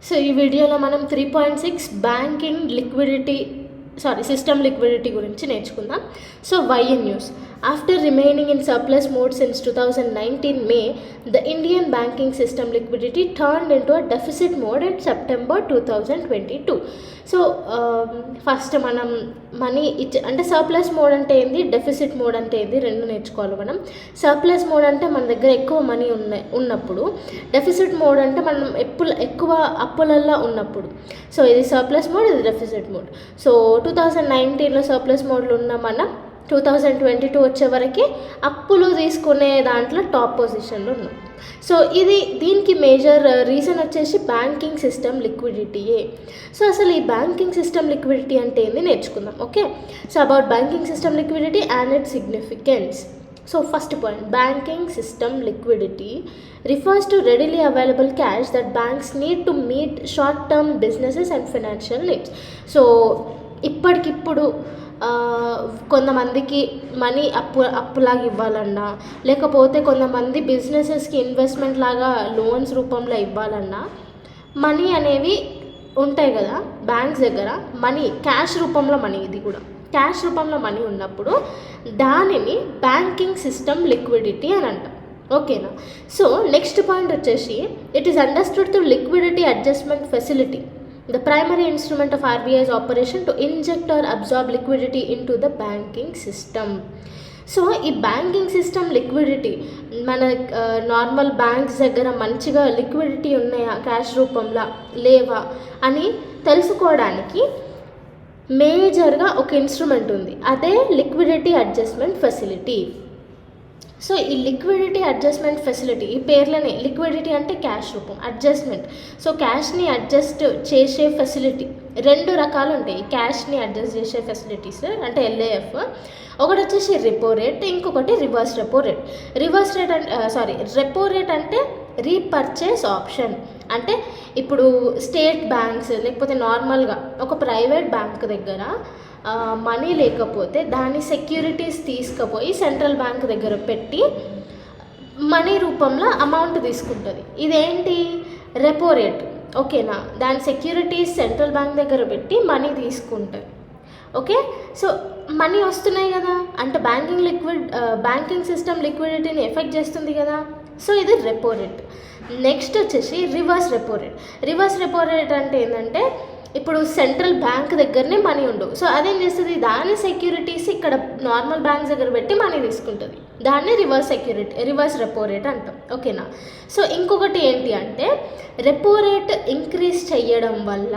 So ఈ వీడియోలో మనం 3.6 బ్యాంకింగ్ సిస్టమ్ లిక్విడిటీ గురించి నేర్చుకుందాం. So why in news after remaining in surplus mode since 2019 May the Indian banking system liquidity turned into a deficit mode in September 2022. So first మనం money అంటే surplus mode అంటే ఏంది, deficit mode అంటే ఏంది, రెండు నేర్చుకోవాలి మనం. సర్ప్లస్ మోడ్ అంటే మన దగ్గర ఎక్కువ మనీ ఉన్నప్పుడు, డెఫిసిట్ మోడ్ అంటే మనం ఎక్కువ అప్పులల్లో ఉన్నప్పుడు. సో ఇది సర్ప్లస్ మోడ్, ఇది డెఫిసిట్ మోడ్. సో 2019లో సర్ప్లస్ మోడ్లో ఉన్న మనం 2022 వచ్చే వరకు అప్పులు తీసుకునే దాంట్లో టాప్ పొజిషన్లో ఉన్నాం. సో దీనికి మేజర్ రీజన్ వచ్చేసి బ్యాంకింగ్ సిస్టమ్ లిక్విడిటీయే. సో అసలు ఈ బ్యాంకింగ్ సిస్టమ్ లిక్విడిటీ అంటే ఏంది నేర్చుకుందాం. Okay, so about banking system liquidity and its significance. So first point, banking system liquidity refers to readily available cash that banks need to meet short-term businesses and financial needs. So ఇప్పటికిప్పుడు కొంతమందికి money అప్పులాగా ఇవ్వాలన్నా, లేకపోతే కొంతమంది బిజినెసెస్కి investment లాగా loans రూపంలో ఇవ్వాలన్నా money అనేవి ఉంటాయి కదా బ్యాంక్స్ దగ్గర. మనీ క్యాష్ రూపంలో మనీ, ఇది కూడా క్యాష్ రూపంలో మనీ ఉన్నప్పుడు దానిని బ్యాంకింగ్ సిస్టమ్ లిక్విడిటీ అని అంటాం. ఓకేనా. సో నెక్స్ట్ పాయింట్ వచ్చేసి it is understood through liquidity adjustment facility, the primary instrument of RBI's operation to inject or absorb liquidity into the banking system. So ఈ banking system liquidity మన normal banks దగ్గర మంచిగా liquidity ఉన్నాయా, cash రూపంలో లేవా అని తెలుసుకోవడానికి మేజర్గా ఒక ఇన్స్ట్రుమెంట్ ఉంది, అదే లిక్విడిటీ అడ్జస్ట్మెంట్ ఫెసిలిటీ. సో ఈ లిక్విడిటీ అడ్జస్ట్మెంట్ ఫెసిలిటీ, ఈ పేర్లనే లిక్విడిటీ అంటే క్యాష్ రూపం, అడ్జస్ట్మెంట్. సో క్యాష్ని అడ్జస్ట్ చేసే ఫెసిలిటీ రెండు రకాలు ఉంటాయి. క్యాష్ని అడ్జస్ట్ చేసే ఫెసిలిటీస్ అంటే LAF, ఒకటి వచ్చేసి రెపో రేట్, ఇంకొకటి reverse repo rate. Reverse rate అంటే రెపో రేట్ అంటే రీపర్చేస్ ఆప్షన్. అంటే ఇప్పుడు స్టేట్ బ్యాంక్స్ లేకపోతే నార్మల్గా ఒక ప్రైవేట్ బ్యాంక్ దగ్గర మనీ లేకపోతే దాని సెక్యూరిటీస్ తీసుకుపోయి సెంట్రల్ బ్యాంక్ దగ్గర పెట్టి మనీ రూపంలో అమౌంట్ తీసుకుంటుంది. ఇదేంటి, రెపో రేట్. ఓకేనా, దాని సెక్యూరిటీస్ సెంట్రల్ బ్యాంక్ దగ్గర పెట్టి మనీ తీసుకుంటుంది. ఓకే, సో మనీ వస్తున్నాయి కదా అంటే బ్యాంకింగ్ సిస్టమ్ లిక్విడిటీని ఎఫెక్ట్ చేస్తుంది కదా. సో ఇది రెపో రేట్. నెక్స్ట్ వచ్చేసి reverse repo rate. Reverse repo rate అంటే ఏంటంటే ఇప్పుడు సెంట్రల్ బ్యాంక్ దగ్గరనే మనీ ఉండవు. సో అదేం చేస్తుంది, దాని సెక్యూరిటీస్ ఇక్కడ నార్మల్ బ్యాంక్స్ దగ్గర పెట్టి మనీ తీసుకుంటుంది. దాన్ని రివర్స్ రెపో రేట్ అంటాం. ఓకేనా. సో ఇంకొకటి ఏంటి అంటే రెపో రేట్ ఇంక్రీజ్ చేయడం వల్ల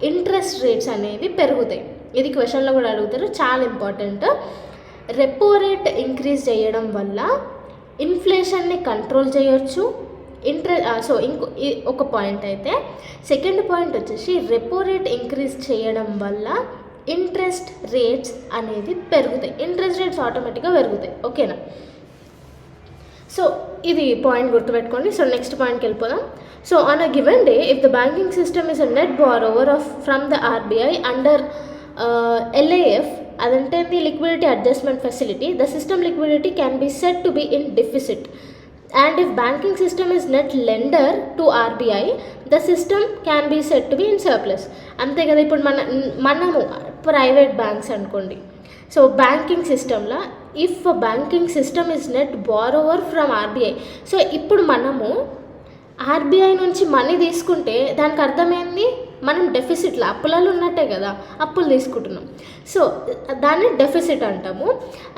ఇంట్రెస్ట్ రేట్స్ అనేవి పెరుగుతాయి. ఇది క్వశ్చన్లో కూడా అడుగుతారు, చాలా ఇంపార్టెంట్. రెపో రేట్ ఇంక్రీజ్ చేయడం వల్ల ఇన్ఫ్లేషన్ని కంట్రోల్ చేయొచ్చు. ఒక పాయింట్ అయితే, సెకండ్ పాయింట్ వచ్చేసి రెపో రేట్ ఇంక్రీజ్ చేయడం వల్ల ఇంట్రెస్ట్ రేట్స్ అనేది పెరుగుతాయి. ఇంట్రెస్ట్ రేట్స్ ఆటోమేటిక్గా పెరుగుతాయి. ఓకేనా. సో ఇది పాయింట్ గుర్తుపెట్టుకోండి. సో నెక్స్ట్ పాయింట్కి వెళ్ళిపోదాం. So on a given day if the banking system is a net borrower from the RBI under LAF, అదంటే the liquidity adjustment facility, the system liquidity can be said to be in deficit. And if banking system is net lender to RBI, the system can be said to be in surplus. అంతే కదా. ఇప్పుడు మనము private banks అనుకోండి. So banking సిస్టంలో if banking system is net borrower from RBI, so ఇప్పుడు మనము RBI నుంచి money తీసుకుంటే దానికి అర్థమైంది మనం డెఫిసిట్లో అప్పులలో ఉన్నట్టే కదా, అప్పులు తీసుకుంటున్నాం. సో దాన్ని డెఫిసిట్ అంటాము.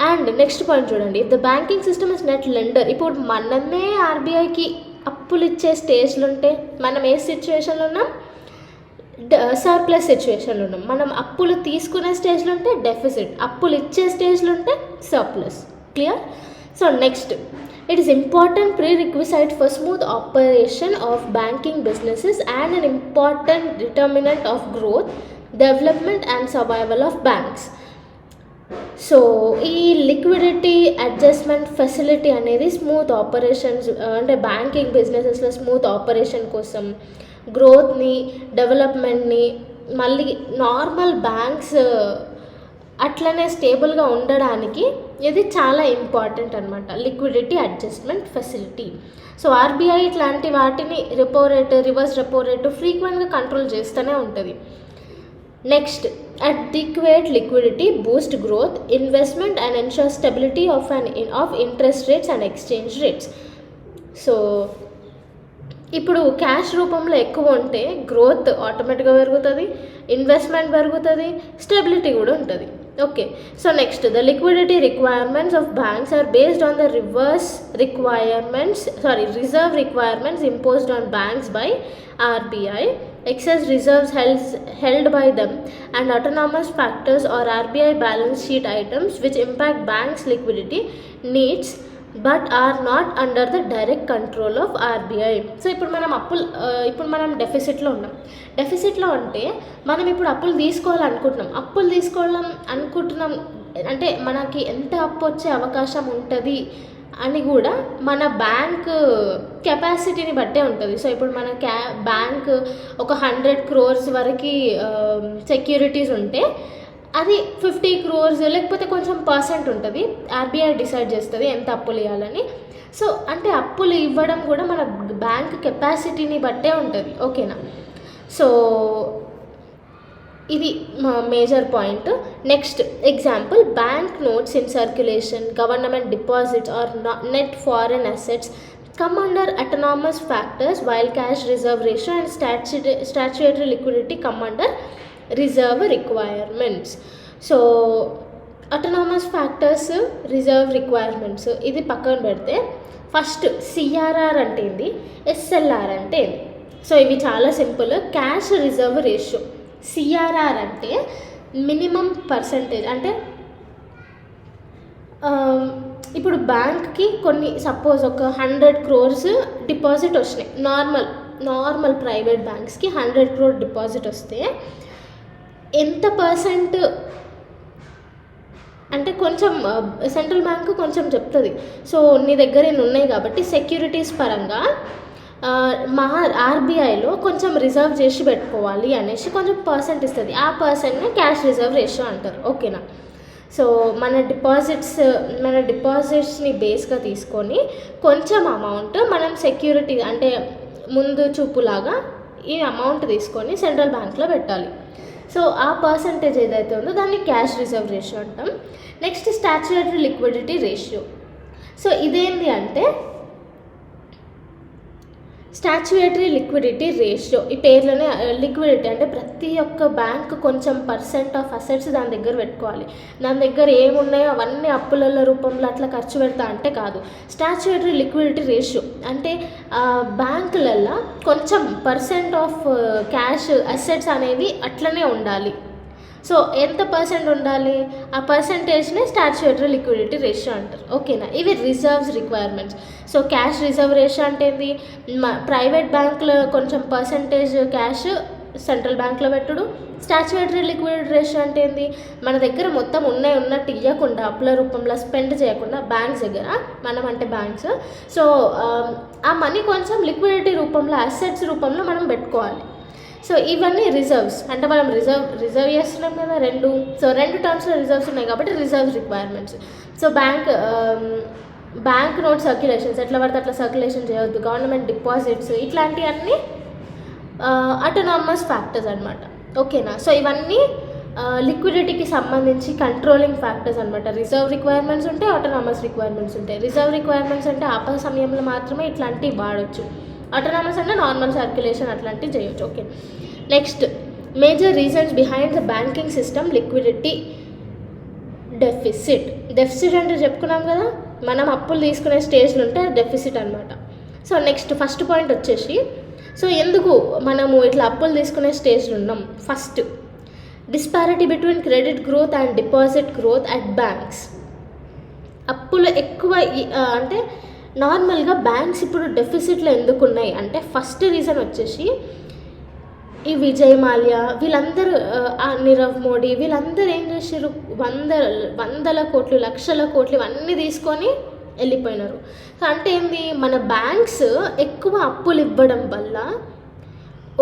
అండ్ నెక్స్ట్ పాయింట్ చూడండి, if the banking system is net lender, ఇప్పుడు మనమే RBIకి అప్పులు ఇచ్చే స్టేజ్లో ఉంటే మనం ఏ సిచ్యువేషన్లో ఉన్నాం, సర్ప్లస్ సిచ్యువేషన్లో ఉన్నాం. మనం అప్పులు తీసుకునే స్టేజ్లో ఉంటే డెఫిసిట్, అప్పులు ఇచ్చే స్టేజ్లో ఉంటే surplus. Clear. So next, it is important prerequisite for smooth operation of banking businesses and an important determinant of growth, development and survival of banks. So ఈ లిక్విడిటీ అడ్జస్ట్మెంట్ ఫెసిలిటీ అనేది స్మూత్ ఆపరేషన్స్ అంటే banking బిజినెసెస్లో smooth operation కోసం, గ్రోత్ని, డెవలప్మెంట్ని, మళ్ళీ normal banks అట్లనే స్టేబుల్గా ఉండడానికి ఇది చాలా ఇంపార్టెంట్ అనమాట, liquidity adjustment facility. So RBI ఇట్లాంటి వాటిని repo rate, reverse repo rate ఫ్రీక్వెంట్గా కంట్రోల్ చేస్తూనే ఉంటుంది. Next, adequate liquidity boost growth, investment and ensure stability of interest rates and exchange rates. So ఇప్పుడు క్యాష్ రూపంలో ఎక్కువ ఉంటే గ్రోత్ ఆటోమేటిక్గా పెరుగుతుంది, ఇన్వెస్ట్మెంట్ పెరుగుతుంది, స్టెబిలిటీ కూడా ఉంటుంది. Okay, so next, the liquidity requirements of banks are based on the reserve requirements imposed on banks by RBI. Excess reserves held by them and autonomous factors or RBI balance sheet items which impact banks' liquidity needs but are not under the direct control of RBI. So ఇప్పుడు మనం డెఫిసిట్లో ఉన్నాం. డెఫిసిట్లో అంటే మనం ఇప్పుడు అప్పులు తీసుకోవాలనుకుంటున్నాం అంటే మనకి ఎంత అప్పు వచ్చే అవకాశం ఉంటుంది అని కూడా మన బ్యాంక్ కెపాసిటీని బట్టే ఉంటుంది. సో ఇప్పుడు మన బ్యాంక్ ఒక 100 crores వరకు సెక్యూరిటీస్ ఉంటే అది 50 crores లేకపోతే కొంచెం పర్సెంట్ ఉంటుంది. ఆర్బీఐ డిసైడ్ చేస్తుంది ఎంత అప్పులు ఇవ్వాలని. సో అంటే అప్పులు ఇవ్వడం కూడా మన బ్యాంక్ కెపాసిటీని బట్టే ఉంటుంది. ఓకేనా? సో ఇది major point. Next example, bank notes in circulation, government deposits or net foreign assets come under autonomous factors while cash reserve ratio and statutory liquidity come under reserve requirements. So autonomous factors, reserve requirements ఇది పక్కన పెడితే first CRR అంటే ఏంది, SLR అంటే ఏంది? So ఇవి చాలా simple. Cash reserve ratio, CRR అంటే మినిమం పర్సంటేజ్. అంటే ఇప్పుడు బ్యాంక్కి కొన్ని సపోజ్ ఒక 100 crores డిపాజిట్ వచ్చినాయి. నార్మల్ ప్రైవేట్ బ్యాంక్స్కి 100 crore డిపాజిట్ వస్తే ఎంత పర్సెంట్ అంటే కొంచెం సెంట్రల్ బ్యాంక్ కొంచెం చెప్తుంది. సో నీ దగ్గర ఇన్ని ఉన్నాయి కాబట్టి సెక్యూరిటీస్ పరంగా ఆర్బీఐలో కొంచెం రిజర్వ్ చేసి పెట్టుకోవాలి అనేసి కొంచెం పర్సెంట్ ఇస్తుంది. ఆ పర్సెంట్ని క్యాష్ రిజర్వ్ రేషియో అంటారు. ఓకేనా? సో మన డిపాజిట్స్ని బేస్గా తీసుకొని కొంచెం అమౌంట్ మనం సెక్యూరిటీ అంటే ముందు చూపులాగా ఈ అమౌంట్ తీసుకొని సెంట్రల్ బ్యాంక్లో పెట్టాలి. సో ఆ పర్సంటేజ్ ఏదైతే ఉందో దాన్ని క్యాష్ రిజర్వ్ రేషియో అంటాం. Next, statutory liquidity ratio. So ఇదేంటి అంటే స్టాట్యుటరీ లిక్విడిటీ రేషియో, ఈ పేర్లోనే లిక్విడిటీ అంటే ప్రతి ఒక్క బ్యాంక్ కొంచెం పర్సెంట్ ఆఫ్ అసెట్స్ దాని దగ్గర పెట్టుకోవాలి. దాని దగ్గర ఏమున్నాయో అవన్నీ అప్పుల రూపంలో అట్లా ఖర్చు పెడతా అంటే కాదు. స్టాట్యుటరీ లిక్విడిటీ రేషియో అంటే బ్యాంకులలో కొంచెం పర్సెంట్ ఆఫ్ క్యాష్ అసెట్స్ అనేవి అట్లనే ఉండాలి. సో ఎంత పర్సెంట్ ఉండాలి, ఆ పర్సంటేజ్నే స్టాట్యుటరీ లిక్విడిటీ రేషియో అంటారు. ఓకేనా? ఇవి reserves requirements. So cash reserve ratio అంటే ఏంది, ప్రైవేట్ బ్యాంకులో కొంచెం పర్సంటేజ్ క్యాష్ సెంట్రల్ బ్యాంక్లో పెట్టుడు. స్టాట్యుటరీ లిక్విడిటీ రేషియో అంటే ఏంది, మన దగ్గర మొత్తం ఉన్నట్టు ఇవ్వకుండా అప్పుల రూపంలో స్పెండ్ చేయకుండా బ్యాంక్స్ దగ్గర, మనం అంటే బ్యాంక్స్, సో ఆ మనీ కొంచెం లిక్విడిటీ రూపంలో అసెట్స్ రూపంలో మనం పెట్టుకోవాలి. సో ఇవన్నీ రిజర్వ్స్ అంటే మనం రిజర్వ్ చేస్తున్నాం కదా రెండు టర్మ్స్లో రిజర్వ్స్ ఉన్నాయి కాబట్టి reserve requirements. So bank note circulations ఎట్లా పడితే అట్లా సర్క్యులేషన్ చేయవద్దు. గవర్నమెంట్ డిపాజిట్స్ ఇట్లాంటివన్నీ ఆటోనామస్ ఫ్యాక్టర్స్ అనమాట. ఓకేనా? సో ఇవన్నీ లిక్విడిటీకి సంబంధించి కంట్రోలింగ్ ఫ్యాక్టర్స్ అనమాట. రిజర్వ్ రిక్వైర్మెంట్స్ ఉంటాయి, ఆటోనామస్ రిక్వైర్మెంట్స్ ఉంటాయి. రిజర్వ్ రిక్వైర్మెంట్స్ అంటే ఆపద సమయంలో మాత్రమే ఇట్లాంటివి వాడచ్చు. ఆటోనామస్ అంటే నార్మల్ సర్క్యులేషన్ అట్లాంటివి చేయొచ్చు. Okay, next, major reasons behind the banking system liquidity deficit అంటే చెప్పుకున్నాం కదా, మనం అప్పులు తీసుకునే స్టేజ్లో ఉంటే డెఫిసిట్ అనమాట. సో నెక్స్ట్ ఫస్ట్ పాయింట్ వచ్చేసి, సో ఎందుకు మనము ఇట్లా అప్పులు తీసుకునే స్టేజ్లో ఉన్నాం? First, disparity between credit growth and deposit growth at banks. అప్పులు ఎక్కువ అంటే నార్మల్గా బ్యాంక్స్ ఇప్పుడు డెఫిసిట్లో ఎందుకు ఉన్నాయి అంటే ఫస్ట్ రీజన్ వచ్చేసి ఈ విజయ్ మాల్యా వీళ్ళందరూ, నీరవ్ మోడీ వీళ్ళందరూ ఏం చేశారు, వందల కోట్లు లక్షల కోట్లు ఇవన్నీ తీసుకొని వెళ్ళిపోయినారు. అంటే ఏంది, మన బ్యాంక్స్ ఎక్కువ అప్పులు ఇవ్వడం వల్ల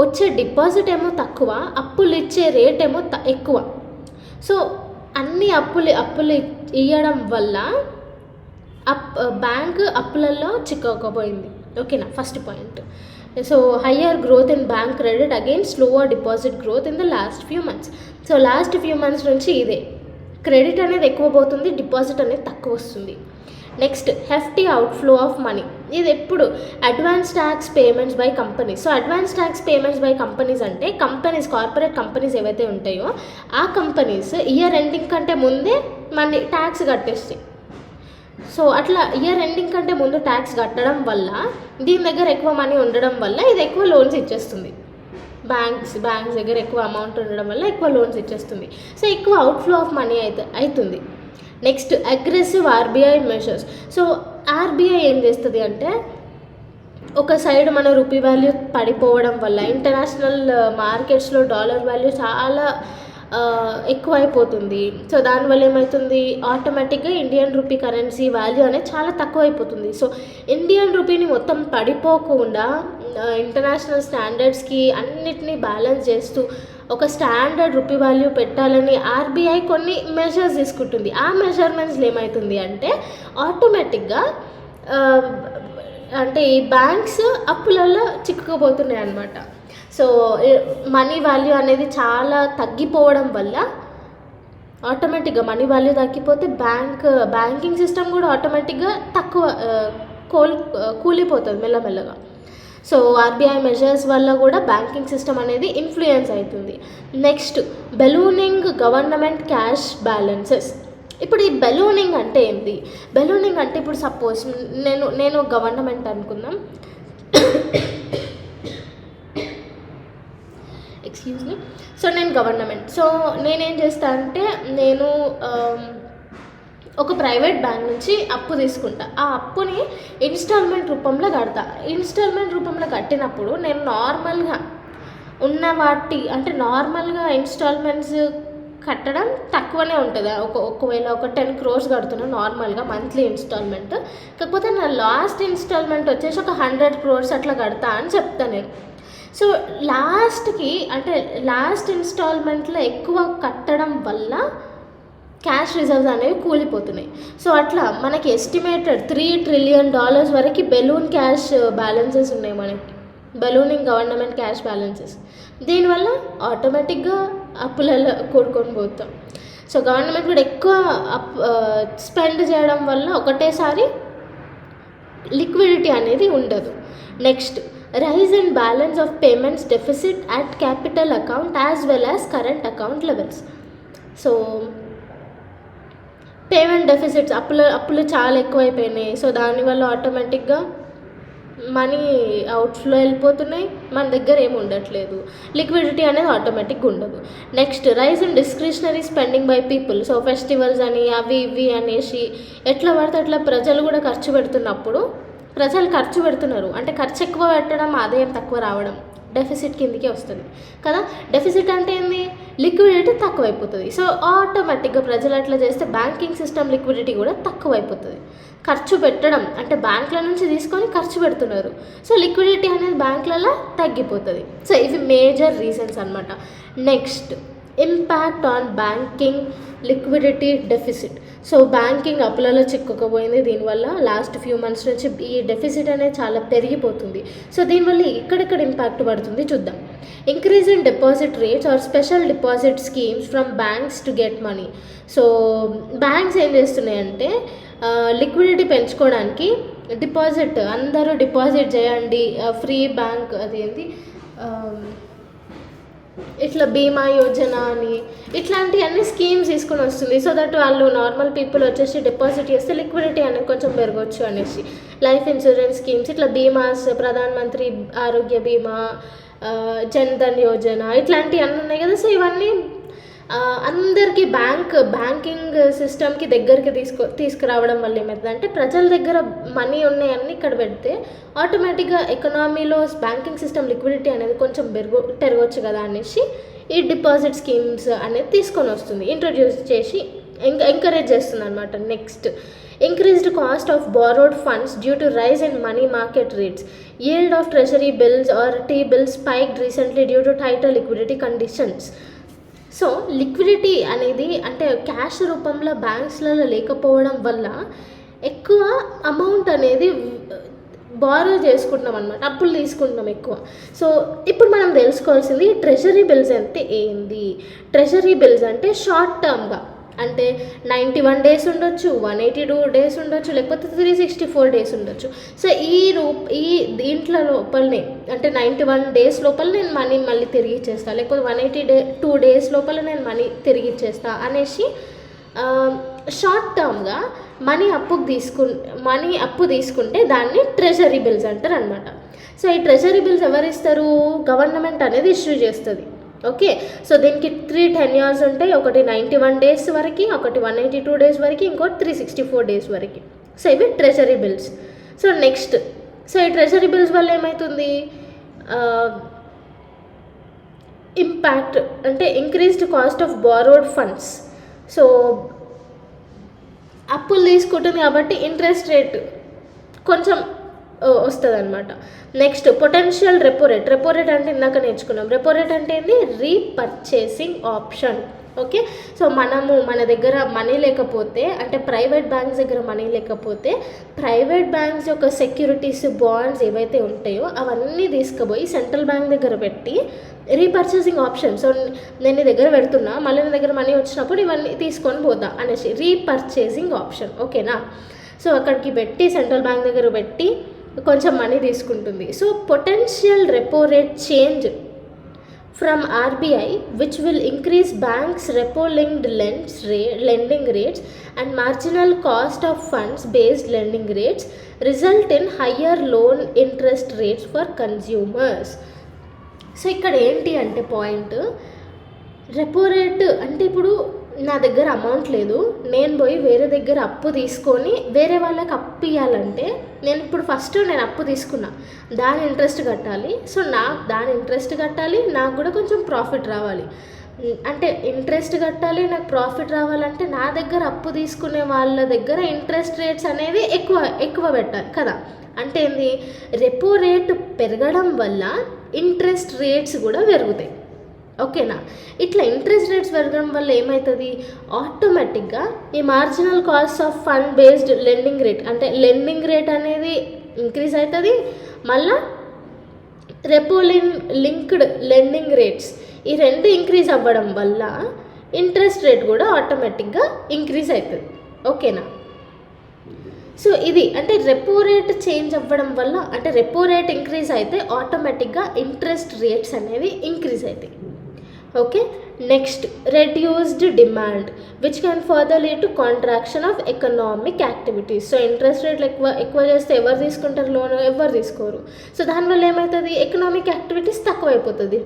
వచ్చే డిపాజిట్ ఏమో తక్కువ, అప్పులు ఇచ్చే రేట్ ఏమో ఎక్కువ. సో అన్ని అప్పులు ఇవ్వడం వల్ల బ్యాంక్ అప్పులలో చిక్కకపోయింది. ఓకేనా, first point. So higher growth in bank credit again slower deposit growth in the last few months. So last few months నుంచి ఇదే క్రెడిట్ అనేది ఎక్కువ పోతుంది, డిపాజిట్ అనేది తక్కువ వస్తుంది. Next hefty outflow of money. ఇది ఎప్పుడు advance tax payments by companies. So advance tax payments by companies అంటే కార్పొరేట్ కంపెనీస్ ఏవైతే ఉంటాయో ఆ కంపెనీస్ ఇయర్ ఎండింగ్ కంటే ముందే మనీ ట్యాక్స్ కట్టేస్తాయి. సో అట్లా ఇయర్ ఎండింగ్ కంటే ముందు ట్యాక్స్ కట్టడం వల్ల దీని దగ్గర ఎక్కువ మనీ ఉండడం వల్ల ఇది ఎక్కువ లోన్స్ ఇచ్చేస్తుంది. బ్యాంక్స్ దగ్గర ఎక్కువ అమౌంట్ ఉండడం వల్ల ఎక్కువ లోన్స్ ఇచ్చేస్తుంది. సో ఎక్కువ అవుట్ఫ్లో ఆఫ్ మనీ అవుతుంది. Next aggressive RBI measures. So RBI ఏం చేస్తుంది అంటే ఒక సైడ్ మన రూపీ వాల్యూ పడిపోవడం వల్ల ఇంటర్నేషనల్ మార్కెట్స్లో డాలర్ వాల్యూ చాలా ఎక్కువైపోతుంది. సో దానివల్ల ఏమవుతుంది, ఆటోమేటిక్గా ఇండియన్ రూపీ కరెన్సీ వాల్యూ అనేది చాలా తక్కువైపోతుంది. సో ఇండియన్ రూపీని మొత్తం పడిపోకుండా ఇంటర్నేషనల్ స్టాండర్డ్స్కి అన్నిటినీ బ్యాలెన్స్ చేస్తూ ఒక స్టాండర్డ్ రూపీ వాల్యూ పెట్టాలని ఆర్బీఐ కొన్ని మెజర్స్ తీసుకుంటుంది. ఆ మెజర్మెంట్స్లో ఏమవుతుంది అంటే ఆటోమేటిక్గా అంటే ఈ బ్యాంక్స్ అప్పులలో చిక్కుకుపోతున్నాయి అన్నమాట. సో మనీ వాల్యూ అనేది చాలా తగ్గిపోవడం వల్ల ఆటోమేటిక్గా మనీ వాల్యూ తగ్గిపోతే బ్యాంకింగ్ సిస్టమ్ కూడా ఆటోమేటిక్గా తక్కువ కూలిపోతుంది మెల్లమెల్లగా. సో ఆర్బీఐ మెజర్స్ వల్ల కూడా బ్యాంకింగ్ సిస్టమ్ అనేది ఇన్ఫ్లుయెన్స్ అవుతుంది. Next ballooning government cash balances. ఇప్పుడు ఈ బెలూనింగ్ అంటే ఏంటి? బెలూనింగ్ అంటే ఇప్పుడు సపోజ్ నేను గవర్నమెంట్ అనుకుందాం, ఎక్స్క్యూజ్ మీ. సో నేను గవర్నమెంట్. సో నేనేం చేస్తా అంటే నేను ఒక ప్రైవేట్ బ్యాంక్ నుంచి అప్పు తీసుకుంటా. ఆ అప్పుని ఇన్స్టాల్మెంట్ రూపంలో కడతా. ఇన్స్టాల్మెంట్ రూపంలో కట్టినప్పుడు నేను నార్మల్గా ఉన్న అంటే నార్మల్గా ఇన్స్టాల్మెంట్స్ కట్టడం తక్కువనే ఉంటుంది. ఒకవేళ ఒక 10 crores కడుతున్నా నార్మల్గా మంత్లీ ఇన్స్టాల్మెంట్. కాకపోతే నా లాస్ట్ ఇన్స్టాల్మెంట్ వచ్చేసి ఒక 100 crores అట్లా కడతా అని చెప్తాను నేను. సో లాస్ట్ ఇన్స్టాల్మెంట్లో ఎక్కువ కట్టడం వల్ల క్యాష్ రిజర్వ్స్ అనేవి కూలిపోతున్నాయి. సో అట్లా మనకి ఎస్టిమేటెడ్ $3 trillion వరకు బెలూన్ క్యాష్ బ్యాలెన్సెస్ ఉన్నాయి మనకి, బెలూనింగ్ గవర్నమెంట్ క్యాష్ బ్యాలెన్సెస్. దీనివల్ల ఆటోమేటిక్గా అప్పులలో కూడుకొని పోతాం. సో గవర్నమెంట్ కూడా ఎక్కువ స్పెండ్ చేయడం వల్ల ఒకటేసారి లిక్విడిటీ అనేది ఉండదు. Next rise in balance of payments deficit at capital account as well as current account levels. So payment deficits అప్పులు చాలా ఎక్కువైపోయినాయి. సో దానివల్ల ఆటోమేటిక్గా మనీ అవుట్ఫ్లో వెళ్ళిపోతున్నాయి, మన దగ్గర ఏమి ఉండట్లేదు, లిక్విడిటీ అనేది ఆటోమేటిక్గా ఉండదు. Next rise in discretionary spending by people. So festivals అని అవి ఇవి అనేసి ఎట్లా పడితే అట్లా ప్రజలు కూడా ఖర్చు పెడుతున్నప్పుడు ప్రజలు ఖర్చు పెడుతున్నారు అంటే ఖర్చు ఎక్కువ పెట్టడం, ఆదాయం తక్కువ రావడం డెఫిసిట్ కిందికే వస్తుంది కదా. డెఫిసిట్ అంటే ఏంది, లిక్విడిటీ తక్కువైపోతుంది. సో ఆటోమేటిక్గా ప్రజలు అట్లా చేస్తే బ్యాంకింగ్ సిస్టమ్ లిక్విడిటీ కూడా తక్కువైపోతుంది. ఖర్చు పెట్టడం అంటే బ్యాంకుల నుంచి తీసుకొని ఖర్చు పెడుతున్నారు, సో లిక్విడిటీ అనేది బ్యాంకులలో తగ్గిపోతుంది. సో ఇవి మేజర్ రీజన్స్ అనమాట. Next impact on banking liquidity deficit. So banking అప్పులలో చిక్కుకుపోయింది. దీనివల్ల లాస్ట్ ఫ్యూ మంత్స్ నుంచి ఈ డెఫిసిట్ అనేది చాలా పెరిగిపోతుంది. సో దీనివల్ల ఎక్కడెక్కడ ఇంపాక్ట్ పడుతుంది చూద్దాం. Increase in deposit rates or special deposit schemes from banks to get money. So banks ఏం చేస్తున్నాయంటే లిక్విడిటీ పెంచుకోవడానికి అందరూ డిపాజిట్ చేయండి, ఫ్రీ బ్యాంక్ అదేంటి ఇట్లా బీమా యోజన అని ఇట్లాంటివన్నీ స్కీమ్స్ తీసుకొని వస్తుంది. సో దట్ వాళ్ళు నార్మల్ పీపుల్ వచ్చేసి డిపాజిట్ చేస్తే లిక్విడిటీ అనేది కొంచెం పెరగవచ్చు అనేసి. లైఫ్ ఇన్సూరెన్స్ స్కీమ్స్, ఇట్లా బీమాస్, ప్రధాన మంత్రి ఆరోగ్య బీమా, జన్ధన్ యోజన ఇట్లాంటివి అన్నీ ఉన్నాయి కదా. సో ఇవన్నీ అందరికీ బ్యాంకింగ్ సిస్టమ్కి దగ్గరికి తీసుకురావడం వల్ల ఏమవుతుందంటే ప్రజల దగ్గర మనీ ఉన్నాయన్నీ ఇక్కడ పెడితే ఆటోమేటిక్గా ఎకనామీలో బ్యాంకింగ్ సిస్టమ్ లిక్విడిటీ అనేది కొంచెం పెరగవచ్చు కదా అనేసి ఈ డిపాజిట్ స్కీమ్స్ అనేది తీసుకొని వస్తుంది, ఇంట్రడ్యూస్ చేసి ఎంకరేజ్ చేస్తుంది అనమాట. Next increased cost of borrowed funds due to rise in money market rates. yield of treasury bills or T bills spiked recently due to tighter liquidity conditions. So liquidity అనేది అంటే cash రూపంలో బ్యాంక్స్లలో లేకపోవడం వల్ల ఎక్కువ amount అనేది borrow చేసుకుంటున్నాం అనమాట, అప్పులు తీసుకుంటున్నాం ఎక్కువ. సో ఇప్పుడు మనం తెలుసుకోవాల్సింది ట్రెజరీ బిల్స్ అంటే ఏంది. ట్రెజరీ బిల్స్ అంటే షార్ట్ టర్మ్గా, అంటే 91 days ఉండొచ్చు, 182 days ఉండొచ్చు, లేకపోతే 364 days ఉండొచ్చు. సో ఈ దీంట్లో లోపలనే అంటే 91 days లోపల నేను మనీ మళ్ళీ తిరిగి ఇచ్చేస్తాను, లేకపోతే 182 days లోపల నేను మనీ తిరిగి ఇచ్చేస్తా అనేసి షార్ట్ టర్మ్గా మనీ అప్పు తీసుకుంటే దాన్ని ట్రెజరీ బిల్స్ అంటారు అనమాట. సో ఈ ట్రెజరీ బిల్స్ ఎవరు ఇస్తారు? గవర్నమెంట్ అనేది ఇష్యూ చేస్తుంది. ఓకే, సో దీనికి 3 tenures ఉంటాయి. ఒకటి 91 days వరకు, ఒకటి 182 days వరకు, ఇంకోటి 364 days వరకు. సో ఇవి treasury bills. So next, so ఈ ట్రెజరీ బిల్స్ వల్ల ఏమవుతుంది? ఇంపాక్ట్ అంటే increased cost of borrowed funds. So అప్పులు తీసుకుంటుంది కాబట్టి ఇంట్రెస్ట్ రేట్ కొంచెం వస్తుంది అనమాట. నెక్స్ట్ పొటెన్షియల్ రెపో రేట్ అంటే ఇందాక నేర్చుకున్నాం. రెపో రేట్ అంటే ఏంది? రీపర్చేసింగ్ ఆప్షన్. ఓకే, సో మన దగ్గర మనీ లేకపోతే, అంటే ప్రైవేట్ బ్యాంక్స్ దగ్గర మనీ లేకపోతే, ప్రైవేట్ బ్యాంక్స్ యొక్క సెక్యూరిటీస్, బాండ్స్ ఏవైతే ఉంటాయో అవన్నీ తీసుకుపోయి సెంట్రల్ బ్యాంక్ దగ్గర పెట్టి రీపర్చేసింగ్ ఆప్షన్. సో నేను నీ దగ్గర పెడుతున్నా, మళ్ళీ నా దగ్గర మనీ వచ్చినప్పుడు ఇవన్నీ తీసుకొని పోతా అనేసి రీపర్చేసింగ్ ఆప్షన్. ఓకేనా? సో అక్కడికి పెట్టి సెంట్రల్ బ్యాంక్ దగ్గర పెట్టి కొంచెం మనీ తీసుకుంటుంది. So potential repo rate change from RBI which will increase banks repo linked lending rates and marginal cost of funds based lending rates result in higher loan interest rates for consumers. So ఇక్కడ ఏంటి అంటే point, repo rate అంటే ఇప్పుడు నా దగ్గర amount లేదు, నేను పోయి వేరే దగ్గర అప్పు తీసుకొని వేరే వాళ్ళకి అప్పు ఇవ్వాలంటే నేను ఇప్పుడు ఫస్ట్ నేను అప్పు తీసుకున్నా, దాని ఇంట్రెస్ట్ కట్టాలి. సో దాని ఇంట్రెస్ట్ కట్టాలి, నాకు కూడా కొంచెం ప్రాఫిట్ రావాలి. అంటే ఇంట్రెస్ట్ కట్టాలి, నాకు ప్రాఫిట్ రావాలంటే నా దగ్గర అప్పు తీసుకునే వాళ్ళ దగ్గర ఇంట్రెస్ట్ రేట్స్ అనేవి ఎక్కువ పెట్టాలి కదా. అంటే ఏంది? రెపో రేటు పెరగడం వల్ల ఇంట్రెస్ట్ రేట్స్ కూడా పెరుగుతాయి. ఓకేనా? ఇట్లా ఇంట్రెస్ట్ రేట్స్ పెరగడం వల్ల ఏమవుతుంది? ఆటోమేటిక్గా ఈ marginal cost of fund based lending rate, అంటే లెండింగ్ రేట్ అనేది ఇంక్రీజ్ అవుతుంది. మళ్ళా రెపో లింక్డ్ లెండింగ్ రేట్స్ ఈ రెండు ఇంక్రీజ్ అవ్వడం వల్ల ఇంట్రెస్ట్ రేట్ కూడా ఆటోమేటిక్గా ఇంక్రీజ్ అవుతుంది. ఓకేనా? సో ఇది అంటే రెపో రేట్ చేంజ్ అవ్వడం వల్ల, అంటే రెపో రేట్ ఇంక్రీజ్ అయితే ఆటోమేటిక్గా ఇంట్రెస్ట్ రేట్స్ అనేవి ఇంక్రీజ్ అవుతాయి. Okay, next reduced demand which can further lead to contraction of economic activities. So interest రేట్లు ఎక్కువ చేస్తే ఎవరు తీసుకుంటారు లోన్? ఎవరు తీసుకోరు. సో దానివల్ల ఏమవుతుంది? Economic activities తక్కువైపోతుంది.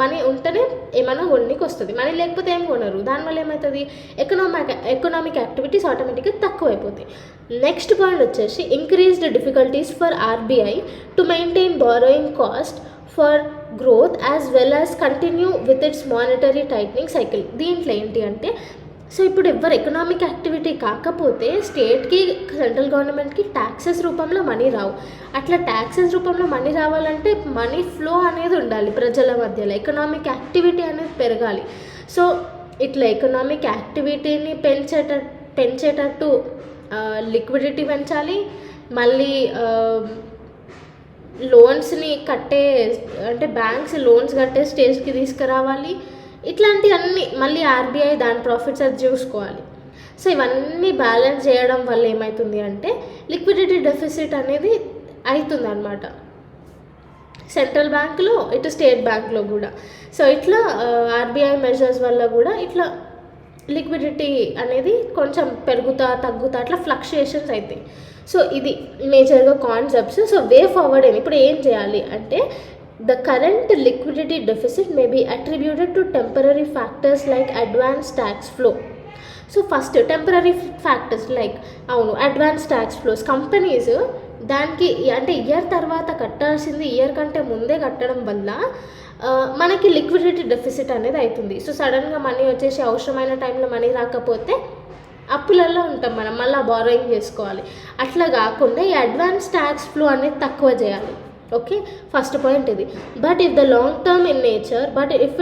మనీ ఉంటేనే ఏమైనా కొనికి వస్తుంది, మనీ లేకపోతే ఏం కొనరు. దానివల్ల ఏమవుతుంది? ఎకనామిక్ యాక్టివిటీస్ ఆటోమేటిక్గా తక్కువైపోతాయి. నెక్స్ట్ పాయింట్ వచ్చేసి increased difficulties for RBI to maintain borrowing cost for growth as well as continue with its monetary tightening cycle. దీంట్లో ఏంటి అంటే, సో ఇప్పుడు ఎవరు ఎకనామిక్ యాక్టివిటీ కాకపోతే స్టేట్కి, సెంట్రల్ గవర్నమెంట్కి ట్యాక్సెస్ రూపంలో మనీ రావు. అట్లా ట్యాక్సెస్ రూపంలో మనీ రావాలంటే మనీ ఫ్లో అనేది ఉండాలి ప్రజల మధ్యలో, ఎకనామిక్ యాక్టివిటీ అనేది పెరగాలి. సో ఇట్లా ఎకనామిక్ యాక్టివిటీని పెంచేటట్టు లిక్విడిటీ పెంచాలి. మళ్ళీ లోన్స్ని అంటే బ్యాంక్స్ లోన్స్ కట్టే స్టేజ్కి తీసుకురావాలి. ఇట్లాంటి అన్నీ మళ్ళీ ఆర్బీఐ దాని ప్రాఫిట్స్ అది చూసుకోవాలి. సో ఇవన్నీ బ్యాలెన్స్ చేయడం వల్ల ఏమవుతుంది అంటే లిక్విడిటీ డెఫిసిట్ అనేది అవుతుంది అనమాట సెంట్రల్ బ్యాంకులో, ఇటు స్టేట్ బ్యాంక్లో కూడా. సో ఇట్లా ఆర్బీఐ మెజర్స్ వల్ల కూడా ఇట్లా లిక్విడిటీ అనేది కొంచెం తగ్గుతా అట్లా ఫ్లక్చుయేషన్స్ అవుతాయి. సో ఇది మేజర్గా కాన్సెప్ట్స్. సో వే ఫార్వర్డ్ ఇప్పుడు ఏం చేయాలి అంటే, the current liquidity deficit may be attributed to temporary factors like advance tax flow. So first temporary factors like advance tax flows. Companies దానికి అంటే ఇయర్ తర్వాత కట్టాల్సింది ఇయర్ కంటే ముందే కట్టడం వల్ల మనకి లిక్విడిటీ డెఫిసిట్ అనేది అవుతుంది. సో సడన్గా మనీ వచ్చేసి అవసరమైన టైంలో మనీ రాకపోతే అప్పులలో ఉంటాం మనం, మళ్ళీ బారోయింగ్ చేసుకోవాలి. అట్లా కాకుండా ఈ అడ్వాన్స్ ట్యాక్స్ ఫ్లో అనేది తక్కువ చేయాలి. ఓకే, ఫస్ట్ పాయింట్ ఇది. But if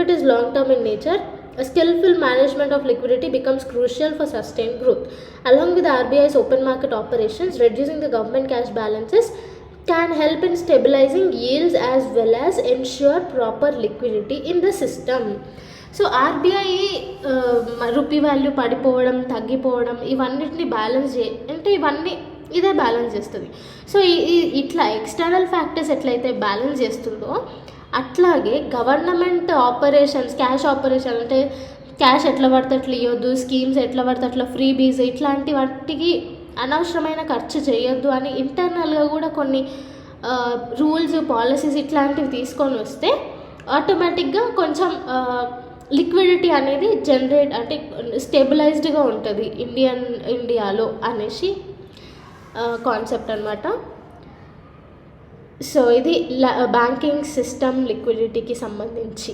it is long term in nature skillful management of liquidity becomes crucial for sustained growth. Along with the RBI's open market operations, reducing the government cash balances can help in stabilizing yields as well as ensure proper liquidity in the system. So RBI rupee value పడిపోవడం, తగ్గిపోవడం, ఇవన్నిటిని balance అంటే ఇదే balance చేస్తుంది. So ఇట్లా external factors ఎట్లయితే balance చేస్తుందో అట్లాగే గవర్నమెంట్ ఆపరేషన్స్, క్యాష్ ఆపరేషన్ అంటే క్యాష్ ఎట్లా పడితే అట్లా ఇవ్వద్దు, స్కీమ్స్ ఎట్లా పడితే అట్లా ఫ్రీ బీజ్, ఇట్లాంటి వాటికి అనవసరమైన ఖర్చు చేయొద్దు అని ఇంటర్నల్గా కూడా కొన్ని రూల్స్, పాలసీస్ ఇట్లాంటివి తీసుకొని వస్తే ఆటోమేటిక్గా కొంచెం లిక్విడిటీ అనేది జనరేట్ అంటే స్టెబిలైజ్డ్గా ఉంటుంది ఇండియాలో అనేసి కాన్సెప్ట్ అనమాట. సో ఇది బ్యాంకింగ్ సిస్టమ్ లిక్విడిటీకి సంబంధించి.